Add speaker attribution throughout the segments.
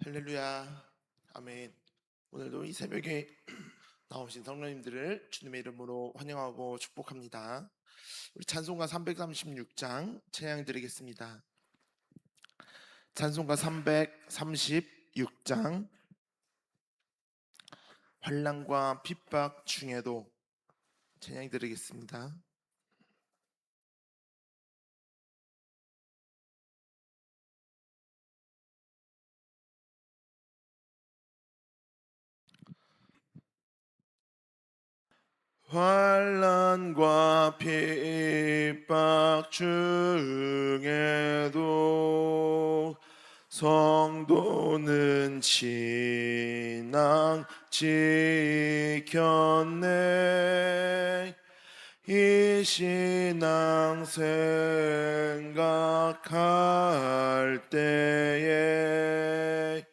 Speaker 1: 할렐루야, 아멘. 오늘도 이 새벽에 나오신 성도님들을 주님의 이름으로 환영하고 축복합니다. 우리 찬송가 336장 찬양 드리겠습니다. 찬송가 336장 환난과 핍박 중에도 찬양 드리겠습니다. 환난과 핍박 중에도 성도는 신앙 지켰네. 이 신앙 생각할 때에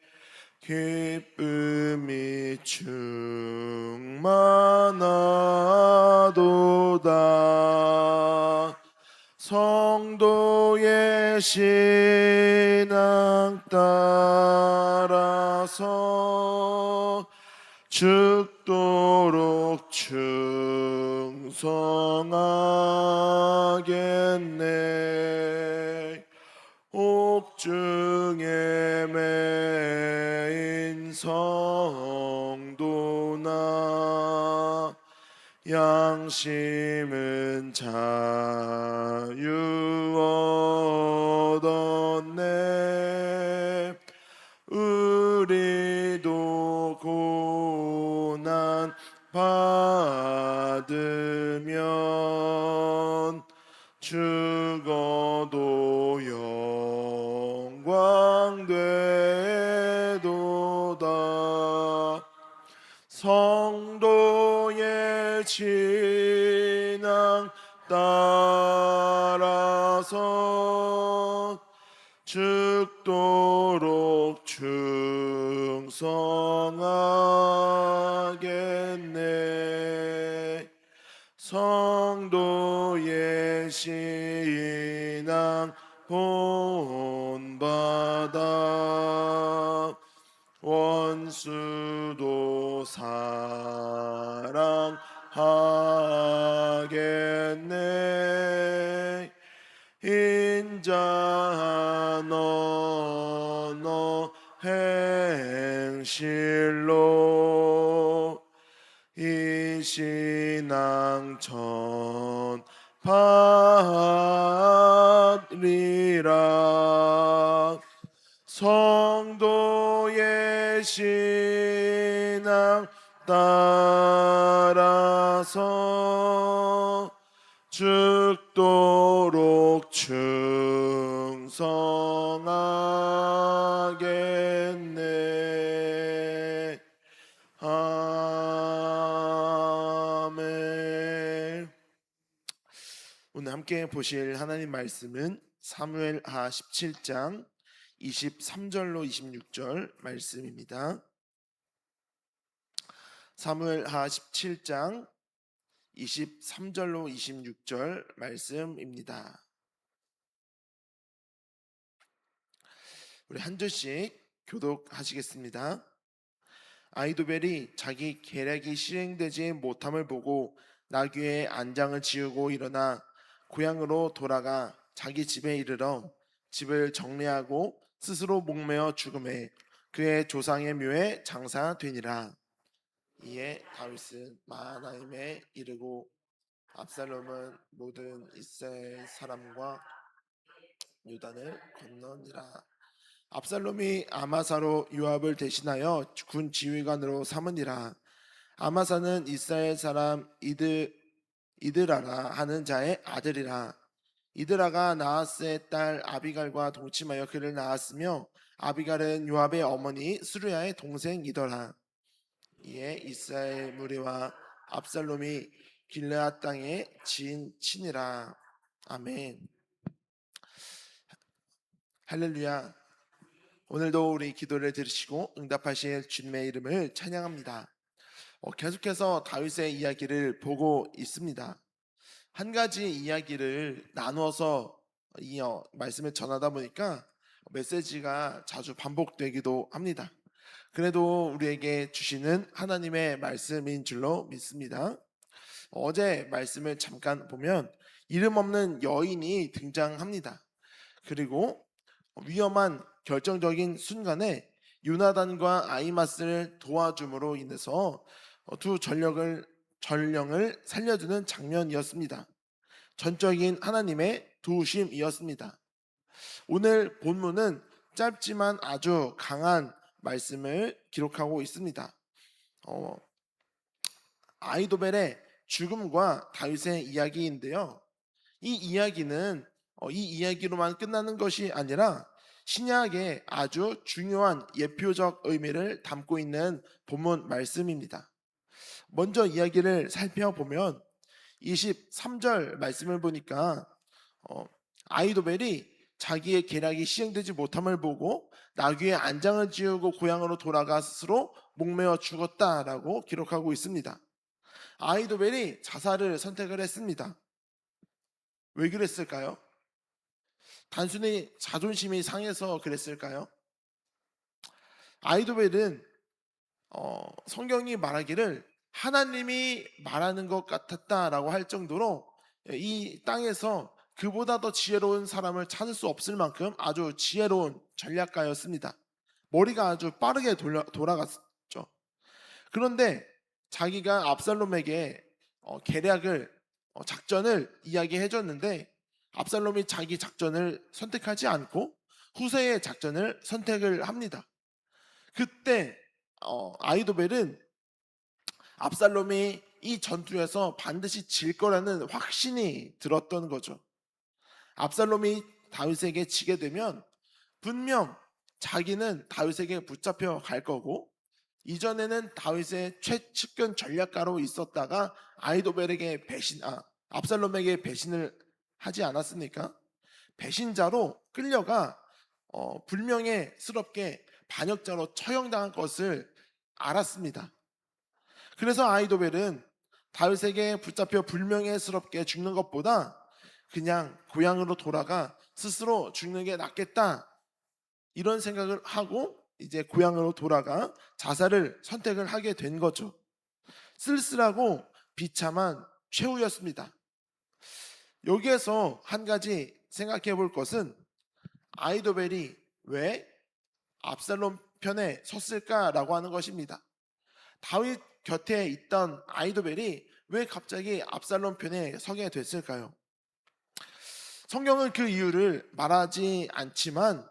Speaker 1: 기쁨이 충만하도다. 성도의 신앙 따라서 죽도록 충성하겠네. 옥중에 매인 성도나 양심은 자유 얻었네. 우리도 고난 받으면 죽어도 영광 되도다. 성도의 신앙 따라서 죽도록 충성하겠네. 성도의 신앙 본받아 원수도 사랑하겠네. 인자한 언어 행실로 이 신앙 전파하리라. 성도의 신앙 따라서 죽도록 충성하겠네. 아멘. 오늘 함께 보실 하나님 말씀은 사무엘하 17장 23절로 26절 말씀입니다. 사무엘하 17장 23절로 26절 말씀입니다. 우리 한 절씩 교독하시겠습니다. 아히도벨이 자기 계략이 실행되지 못함을 보고 나귀의 안장을 지우고 일어나 고향으로 돌아가 자기 집에 이르러 집을 정리하고 스스로 목매어 죽음에 그의 조상의 묘에 장사되니라. 이에 다윗은 마하나임에 이르고 압살롬은 모든 이스라엘 사람과 요단을 건너니라. 압살롬이 아마사로 요압을 대신하여 군 지휘관으로 삼으니라. 아마사는 이스라엘 사람 이드라라 하는 자의 아들이라. 이드라가 나하스의 딸 아비갈과 동침하여 그를 낳았으며 아비갈은 요압의 어머니 수르야의 동생이더라. 이에 이스라엘 무리와 압살롬이 길르앗 땅에 치니라. 아멘. 할렐루야. 오늘도 우리 기도를 들으시고 응답하실 주님의 이름을 찬양합니다. 계속해서 다윗의 이야기를 보고 있습니다. 한 가지 이야기를 나누어서 말씀을 전하다 보니까 메시지가 자주 반복되기도 합니다. 그래도 우리에게 주시는 하나님의 말씀인 줄로 믿습니다. 어제 말씀을 잠깐 보면 이름 없는 여인이 등장합니다. 그리고 위험한 결정적인 순간에 요나단과 아히마스를 도와줌으로 인해서 두 전령을 살려주는 장면이었습니다. 전적인 하나님의 도우심이었습니다. 오늘 본문은 짧지만 아주 강한 말씀을 기록하고 있습니다. 어, 아이도벨의 죽음과 다윗의 이야기인데요. 이 이야기는 이 이야기로만 끝나는 것이 아니라 신약의 아주 중요한 예표적 의미를 담고 있는 본문 말씀입니다. 먼저 이야기를 살펴보면 23절 말씀을 보니까 아이도벨이 자기의 계략이 시행되지 못함을 보고 나귀의 안장을 지우고 고향으로 돌아가 스스로 목매어 죽었다라고 기록하고 있습니다. 아이도벨이 자살을 선택을 했습니다. 왜 그랬을까요? 단순히 자존심이 상해서 그랬을까요? 아이도벨은 성경이 말하기를 하나님이 말하는 것 같았다라고 할 정도로 이 땅에서 그보다 더 지혜로운 사람을 찾을 수 없을 만큼 아주 지혜로운 전략가였습니다. 머리가 아주 빠르게 돌아갔죠. 그런데 자기가 압살롬에게 계략을 작전을 이야기해 줬는데 압살롬이 자기 작전을 선택하지 않고 후세의 작전을 선택을 합니다. 그때 아이도벨은 압살롬이 이 전투에서 반드시 질 거라는 확신이 들었던 거죠. 압살롬이 다윗에게 지게 되면 분명 자기는 다윗에게 붙잡혀 갈 거고 이전에는 다윗의 최측근 전략가로 있었다가 압살롬에게 배신을 하지 않았습니까? 배신자로 끌려가 불명예스럽게 반역자로 처형당한 것을 알았습니다. 그래서 아이도벨은 다윗에게 붙잡혀 불명예스럽게 죽는 것보다 그냥 고향으로 돌아가 스스로 죽는 게 낫겠다 이런 생각을 하고 이제 고향으로 돌아가 자살을 선택을 하게 된 거죠. 쓸쓸하고 비참한 최후였습니다. 여기에서 한 가지 생각해 볼 것은 아이도벨이 왜 압살롬 편에 섰을까라고 하는 것입니다. 다윗 곁에 있던 아이도벨이 왜 갑자기 압살롬 편에 서게 됐을까요? 성경은 그 이유를 말하지 않지만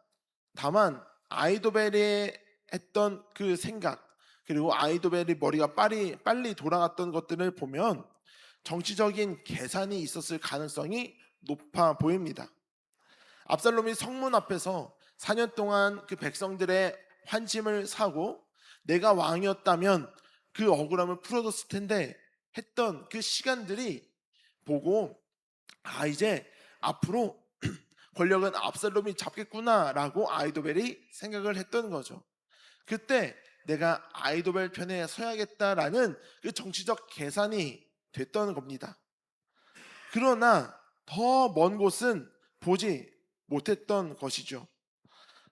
Speaker 1: 다만 아이도벨이 했던 그 생각 그리고 아이도벨이 머리가 빨리 돌아갔던 것들을 보면 정치적인 계산이 있었을 가능성이 높아 보입니다. 압살롬이 성문 앞에서 4년 동안 그 백성들의 환심을 사고 내가 왕이었다면 그 억울함을 풀어줬을 텐데 했던 그 시간들이 보고 이제 앞으로 권력은 압살롬이 잡겠구나라고 아이도벨이 생각을 했던 거죠. 그때 내가 아이도벨 편에 서야겠다라는 그 정치적 계산이 됐던 겁니다. 그러나 더 먼 곳은 보지 못했던 것이죠.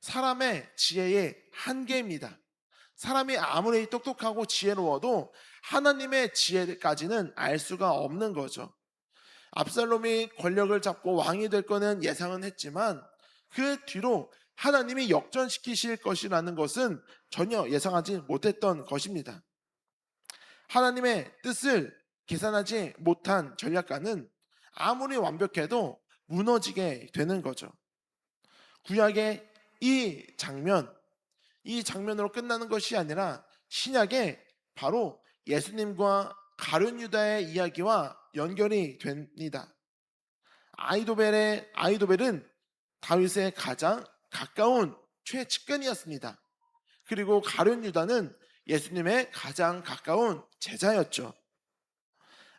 Speaker 1: 사람의 지혜의 한계입니다. 사람이 아무리 똑똑하고 지혜로워도 하나님의 지혜까지는 알 수가 없는 거죠. 압살롬이 권력을 잡고 왕이 될 거는 예상은 했지만 그 뒤로 하나님이 역전시키실 것이라는 것은 전혀 예상하지 못했던 것입니다. 하나님의 뜻을 계산하지 못한 전략가는 아무리 완벽해도 무너지게 되는 거죠. 구약의 이 장면으로 끝나는 것이 아니라 신약에 바로 예수님과 가룟 유다의 이야기와 연결이 됩니다. 아이도벨은 다윗의 가장 가까운 최측근이었습니다. 그리고 가룟 유다는 예수님의 가장 가까운 제자였죠.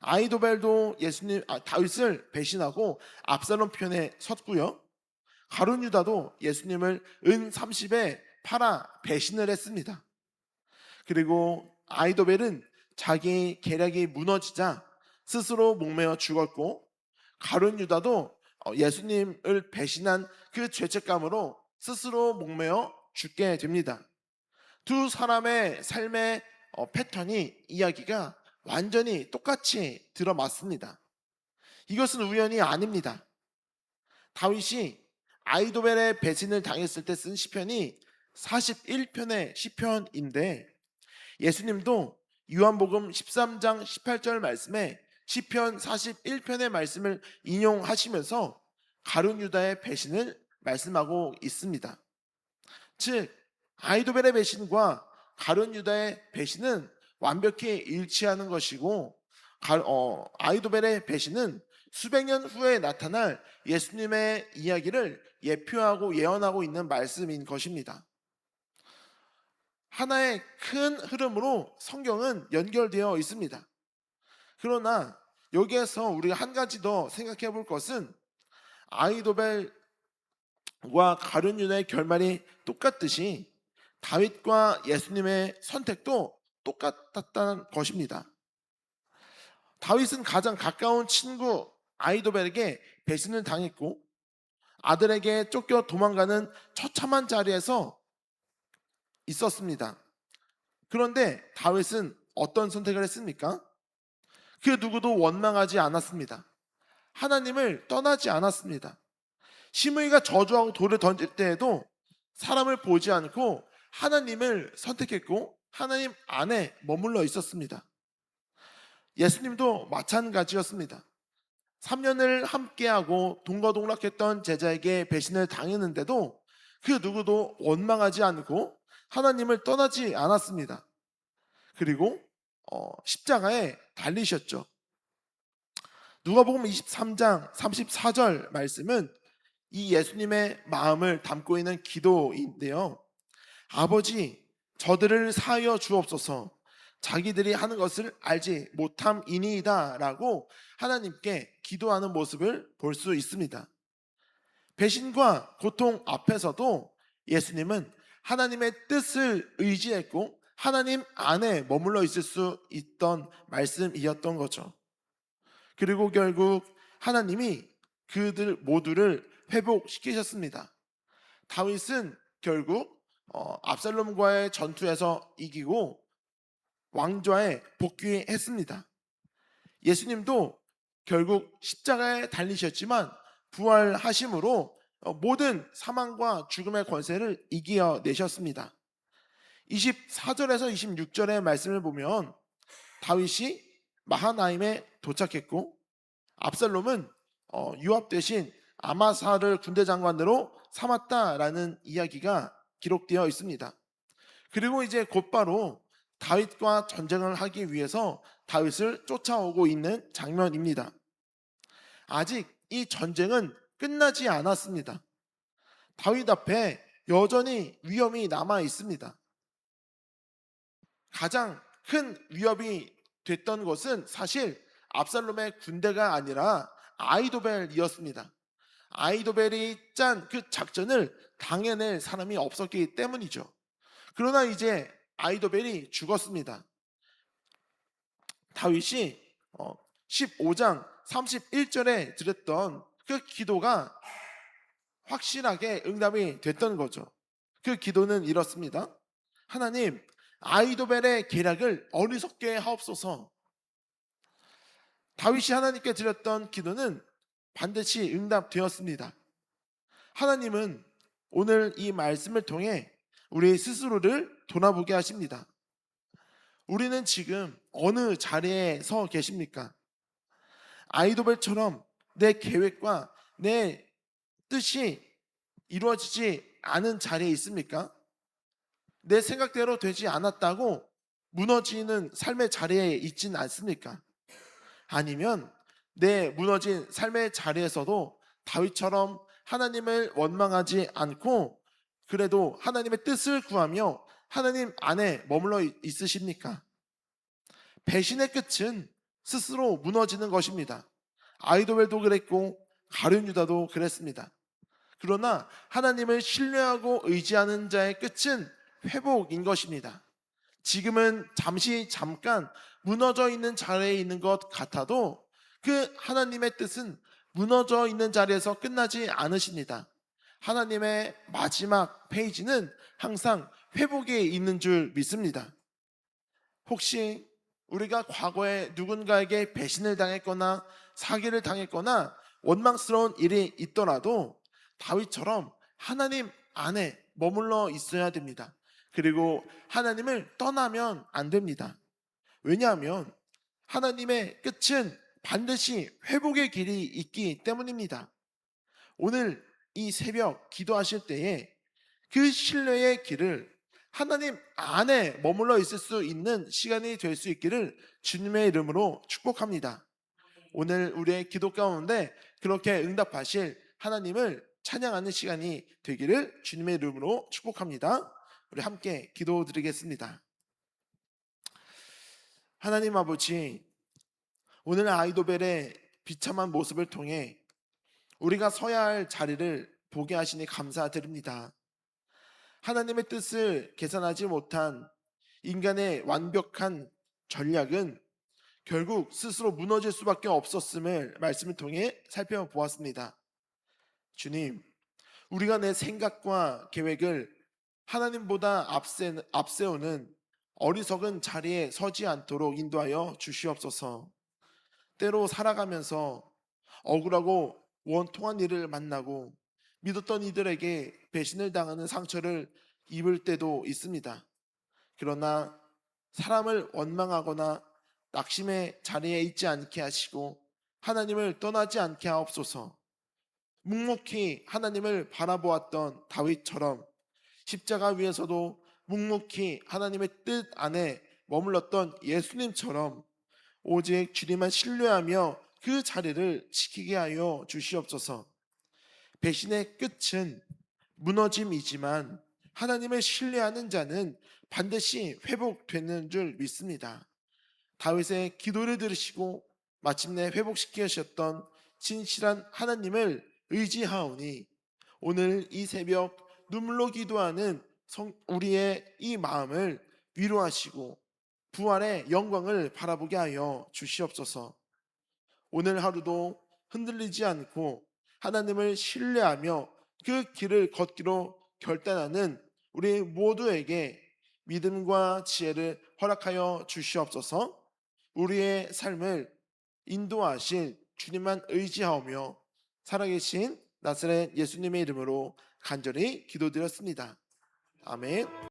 Speaker 1: 아이도벨도 다윗을 배신하고 압살롬 편에 섰고요. 가룟 유다도 예수님을 은 30에 팔아 배신을 했습니다. 그리고 아이도벨은 자기 계략이 무너지자 스스로 목매어 죽었고 가룟 유다도 예수님을 배신한 그 죄책감으로 스스로 목매어 죽게 됩니다. 두 사람의 삶의 패턴이 이야기가 완전히 똑같이 들어맞습니다. 이것은 우연이 아닙니다. 다윗이 아이도벨의 배신을 당했을 때 쓴 시편이 41편의 시편인데 예수님도 요한복음 13장 18절 말씀에 시편 41편의 말씀을 인용하시면서 가룟 유다의 배신을 말씀하고 있습니다. 즉 아이도벨의 배신과 가룟 유다의 배신은 완벽히 일치하는 것이고 아이도벨의 배신은 수백 년 후에 나타날 예수님의 이야기를 예표하고 예언하고 있는 말씀인 것입니다. 하나의 큰 흐름으로 성경은 연결되어 있습니다. 그러나 여기에서 우리가 한 가지 더 생각해 볼 것은 아이도벨과 가룟 유다의 결말이 똑같듯이 다윗과 예수님의 선택도 똑같았다는 것입니다. 다윗은 가장 가까운 친구 아이도벨에게 배신을 당했고 아들에게 쫓겨 도망가는 처참한 자리에서 있었습니다. 그런데 다윗은 어떤 선택을 했습니까? 그 누구도 원망하지 않았습니다. 하나님을 떠나지 않았습니다. 시므이가 저주하고 돌을 던질 때에도 사람을 보지 않고 하나님을 선택했고 하나님 안에 머물러 있었습니다. 예수님도 마찬가지였습니다. 3년을 함께하고 동거동락했던 제자에게 배신을 당했는데도 그 누구도 원망하지 않고 하나님을 떠나지 않았습니다. 그리고 십자가에 달리셨죠. 누가복음 23장 34절 말씀은 이 예수님의 마음을 담고 있는 기도인데요. 아버지, 저들을 사하여 주옵소서. 자기들이 하는 것을 알지 못함이니이다 라고 하나님께 기도하는 모습을 볼 수 있습니다. 배신과 고통 앞에서도 예수님은 하나님의 뜻을 의지했고 하나님 안에 머물러 있을 수 있던 말씀이었던 거죠. 그리고 결국 하나님이 그들 모두를 회복시키셨습니다. 다윗은 결국 압살롬과의 전투에서 이기고 왕좌에 복귀했습니다. 예수님도 결국 십자가에 달리셨지만 부활하심으로 모든 사망과 죽음의 권세를 이겨내셨습니다. 24절에서 26절의 말씀을 보면 다윗이 마하나임에 도착했고 압살롬은 요압 대신 아마사를 군대 장관으로 삼았다라는 이야기가 기록되어 있습니다. 그리고 이제 곧바로 다윗과 전쟁을 하기 위해서 다윗을 쫓아오고 있는 장면입니다. 아직 이 전쟁은 끝나지 않았습니다. 다윗 앞에 여전히 위험이 남아 있습니다. 가장 큰 위협이 됐던 것은 사실 압살롬의 군대가 아니라 아이도벨이었습니다. 아이도벨이 짠 그 작전을 당해낼 사람이 없었기 때문이죠. 그러나 이제 아이도벨이 죽었습니다. 다윗이 15장 31절에 드렸던 그 기도가 확실하게 응답이 됐던 거죠. 그 기도는 이렇습니다. 하나님, 아이도벨의 계략을 어리석게 하옵소서. 다윗이 하나님께 드렸던 기도는 반드시 응답되었습니다. 하나님은 오늘 이 말씀을 통해 우리 스스로를 돌아보게 하십니다. 우리는 지금 어느 자리에 서 계십니까? 아이도벨처럼 내 계획과 내 뜻이 이루어지지 않은 자리에 있습니까? 내 생각대로 되지 않았다고 무너지는 삶의 자리에 있지는 않습니까? 아니면 내 무너진 삶의 자리에서도 다윗처럼 하나님을 원망하지 않고 그래도 하나님의 뜻을 구하며 하나님 안에 머물러 있으십니까? 배신의 끝은 스스로 무너지는 것입니다. 아이도벨도 그랬고 가룟 유다도 그랬습니다. 그러나 하나님을 신뢰하고 의지하는 자의 끝은 회복인 것입니다. 지금은 잠깐 무너져 있는 자리에 있는 것 같아도 그 하나님의 뜻은 무너져 있는 자리에서 끝나지 않으십니다. 하나님의 마지막 페이지는 항상 회복에 있는 줄 믿습니다. 혹시 우리가 과거에 누군가에게 배신을 당했거나 사기를 당했거나 원망스러운 일이 있더라도 다윗처럼 하나님 안에 머물러 있어야 됩니다. 그리고 하나님을 떠나면 안 됩니다. 왜냐하면 하나님의 끝은 반드시 회복의 길이 있기 때문입니다. 오늘 이 새벽 기도하실 때에 그 신뢰의 길을 하나님 안에 머물러 있을 수 있는 시간이 될 수 있기를 주님의 이름으로 축복합니다. 오늘 우리의 기도 가운데 그렇게 응답하실 하나님을 찬양하는 시간이 되기를 주님의 이름으로 축복합니다. 우리 함께 기도드리겠습니다. 하나님 아버지, 오늘 아이도벨의 비참한 모습을 통해 우리가 서야 할 자리를 보게 하시니 감사드립니다. 하나님의 뜻을 계산하지 못한 인간의 완벽한 전략은 결국 스스로 무너질 수밖에 없었음을 말씀을 통해 살펴보았습니다. 주님, 우리가 내 생각과 계획을 하나님보다 앞세우는 어리석은 자리에 서지 않도록 인도하여 주시옵소서. 때로 살아가면서 억울하고 원통한 일을 만나고 믿었던 이들에게 배신을 당하는 상처를 입을 때도 있습니다. 그러나 사람을 원망하거나 낙심의 자리에 있지 않게 하시고 하나님을 떠나지 않게 하옵소서. 묵묵히 하나님을 바라보았던 다윗처럼 십자가 위에서도 묵묵히 하나님의 뜻 안에 머물렀던 예수님처럼 오직 주님만 신뢰하며 그 자리를 지키게 하여 주시옵소서. 배신의 끝은 무너짐이지만 하나님을 신뢰하는 자는 반드시 회복되는 줄 믿습니다. 다윗의 기도를 들으시고 마침내 회복시키셨던 진실한 하나님을 의지하오니 오늘 이 새벽 눈물로 기도하는 우리의 이 마음을 위로하시고 부활의 영광을 바라보게 하여 주시옵소서. 오늘 하루도 흔들리지 않고 하나님을 신뢰하며 그 길을 걷기로 결단하는 우리 모두에게 믿음과 지혜를 허락하여 주시옵소서. 우리의 삶을 인도하실 주님만 의지하오며 살아계신 나사렛 예수님의 이름으로 간절히 기도드렸습니다. 아멘.